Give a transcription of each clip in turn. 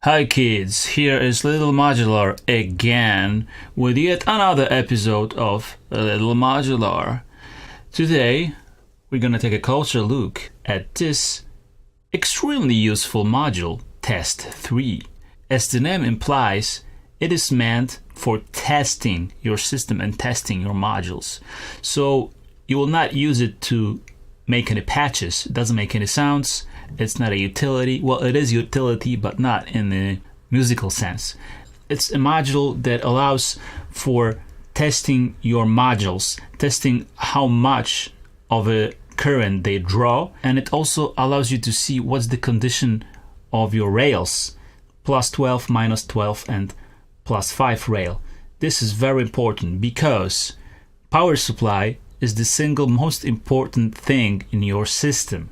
Hi kids, here is Little Modular again with yet another episode of Little Modular. Today we're gonna take a closer look at this extremely useful module, Test 3. As the name implies, it is meant for testing your system and testing your modules. So you will not use it to make any patches. It doesn't make any sounds. It's not a utility. Well, it is utility, but not in the musical sense. It's a module that allows for testing your modules, testing how much of a current they draw, and it also allows you to see what's the condition of your rails, plus 12, minus 12, and plus 5 rail. This is very important because power supply is the single most important thing in your system.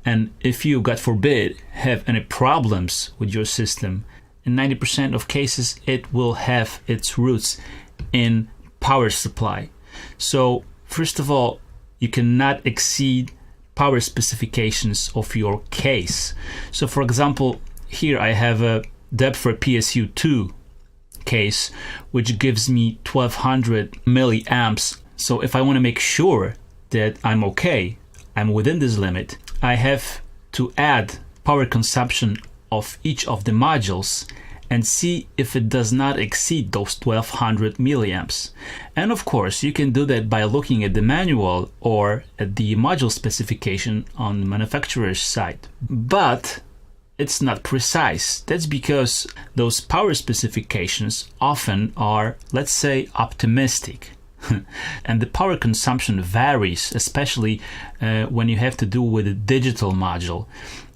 And if you, God forbid, have any problems with your system, in 90% of cases it will have its roots in power supply. So first of all, you cannot exceed power specifications of your case. So for example, here I have a Deptford PSU2 case which gives me 1200 milliamps. So if I want to make sure that I'm okay, I'm within this limit, I have to add power consumption of each of the modules and see if it does not exceed those 1200 milliamps. And of course, you can do that by looking at the manual or at the module specification on the manufacturer's side. But it's not precise. That's because those power specifications often are, let's say, optimistic. And the power consumption varies, especially when you have to do with a digital module.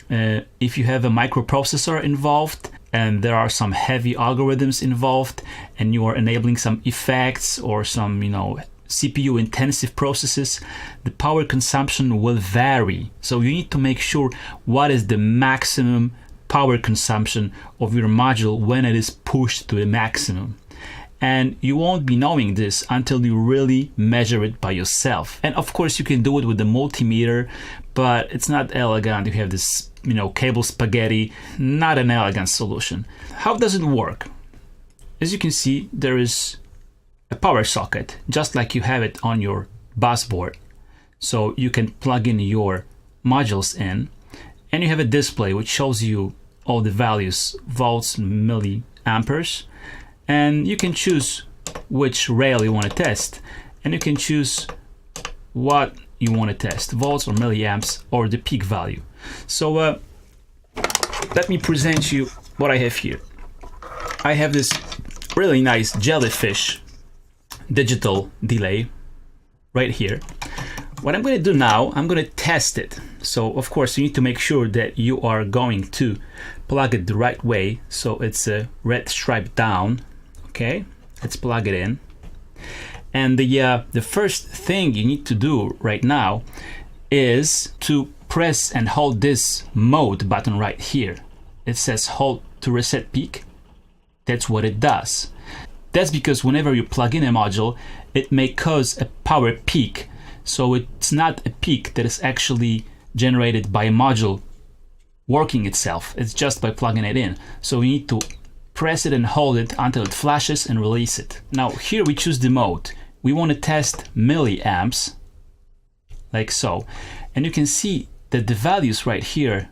If you have a microprocessor involved and there are some heavy algorithms involved and you are enabling some effects or some CPU intensive processes, the power consumption will vary. So you need to make sure what is the maximum power consumption of your module when it is pushed to the maximum. And you won't be knowing this until you really measure it by yourself. And of course you can do it with the multimeter, but it's not elegant. You have this, cable spaghetti, not an elegant solution. How does it work? As you can see, there is a power socket, just like you have it on your bus board. So you can plug in your modules in, and you have a display which shows you all the values, volts, milliamperes. And you can choose which rail you want to test, and you can choose what you want to test, volts or milliamps or the peak value. So let me present you what I have here. I have this really nice jellyfish digital delay right here. What I'm going to do now, I'm going to test it. So of course you need to make sure that you are going to plug it the right way, so it's a red stripe down. Okay, let's plug it in. And the first thing you need to do right now is to press and hold this mode button right here. It says hold to reset peak. That's what it does. That's because whenever you plug in a module, it may cause a power peak. So it's not a peak that is actually generated by a module working itself. It's just by plugging it in. So you need to press it and hold it until it flashes and release it. Now here we choose the mode. We want to test milliamps, like so. And you can see that the values right here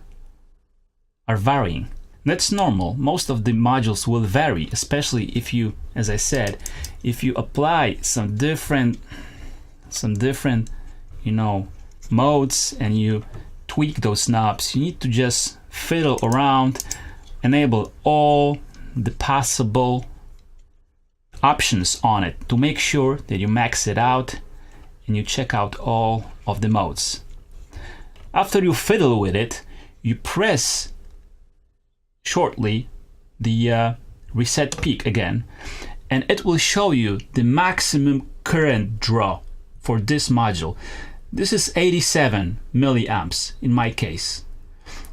are varying. That's normal. Most of the modules will vary, especially if you, as I said, if you apply some different modes and you tweak those knobs. You need to just fiddle around, enable all the possible options on it to make sure that you max it out and you check out all of the modes. After you fiddle with it, you press shortly the reset peak again, and it will show you the maximum current draw for this module. This is 87 milliamps in my case.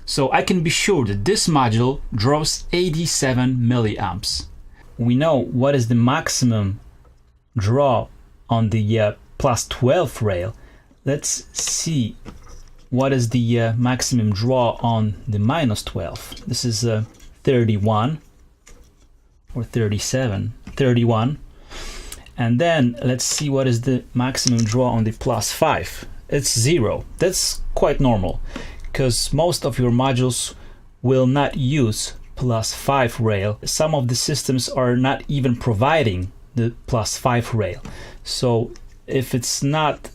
So I can be sure that this module draws 87 milliamps. We know what is the maximum draw on the plus 12 rail. Let's see what is the maximum draw on the minus 12. This is 31 or 37, 31. And then let's see what is the maximum draw on the +5. It's 0. That's quite normal because most of your modules will not use +5 rail. Some of the systems are not even providing the +5 rail. So if it's not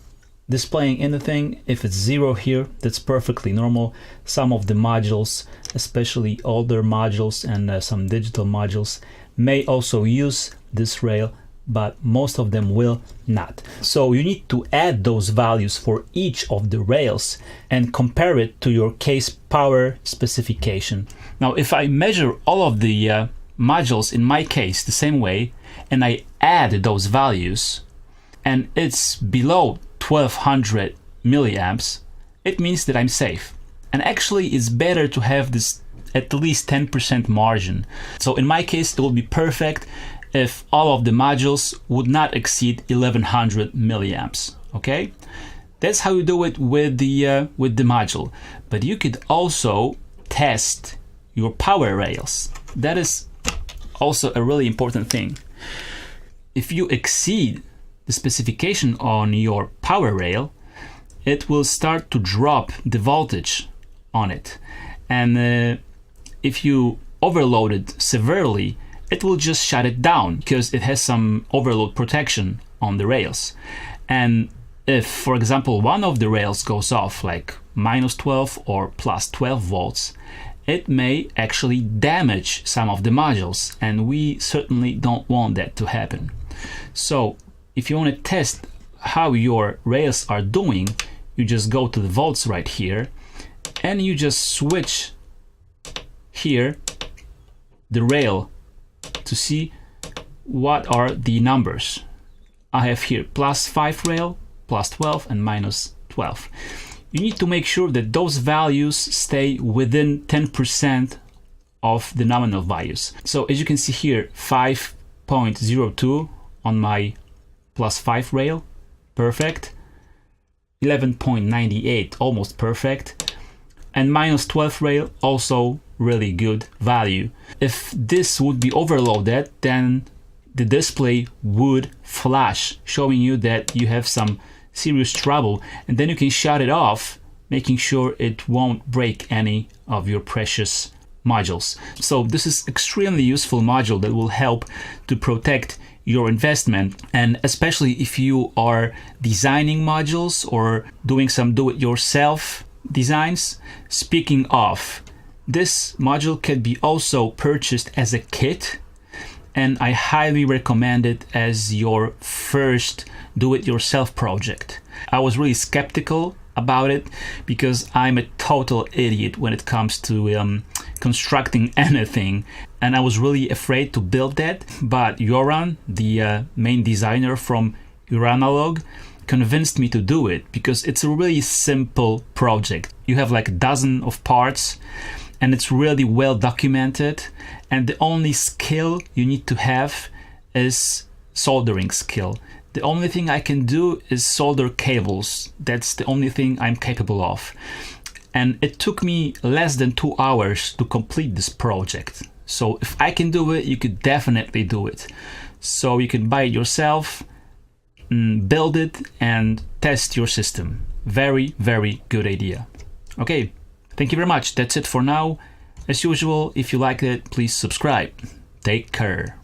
displaying anything, if it's 0 here, that's perfectly normal. Some of the modules, especially older modules and some digital modules, may also use this rail, but most of them will not. So you need to add those values for each of the rails and compare it to your case power specification. Now, if I measure all of the modules in my case the same way, and I add those values, and it's below 1200 milliamps, it means that I'm safe. And actually, it's better to have this at least 10% margin. So in my case, it will be perfect if all of the modules would not exceed 1100 milliamps. Okay, that's how you do it with the module. But you could also test your power rails. That is also a really important thing. If you exceed the specification on your power rail, it will start to drop the voltage on it. And if you overload it severely, it will just shut it down because it has some overload protection on the rails. And if, for example, one of the rails goes off like -12 or +12 volts, it may actually damage some of the modules, and we certainly don't want that to happen. So if you want to test how your rails are doing, you just go to the volts right here and you just switch here the rail to see what are the numbers. I have here +5 rail, +12 and -12. You need to make sure that those values stay within 10% of the nominal values. So as you can see here, 5.02 on my +5 rail, perfect. 11.98, almost perfect. And -12 rail, also really good value. If this would be overloaded, then the display would flash, showing you that you have some serious trouble, and then you can shut it off, making sure it won't break any of your precious modules. So this is extremely useful module that will help to protect your investment, and especially if you are designing modules or doing some do-it-yourself designs. Speaking of, this module can be also purchased as a kit, and I highly recommend it as your first do-it-yourself project. I was really skeptical about it because I'm a total idiot when it comes to constructing anything, and I was really afraid to build that, but Joran, the main designer from JORANALOGUE, convinced me to do it because it's a really simple project. You have like a dozen of parts and it's really well documented, and the only skill you need to have is soldering skill. The only thing I can do is solder cables. That's the only thing I'm capable of. And it took me less than 2 hours to complete this project. So if I can do it, you could definitely do it. So you can buy it yourself, build it, and test your system. Very, very good idea. Okay, thank you very much. That's it for now. As usual, if you liked it, please subscribe. Take care.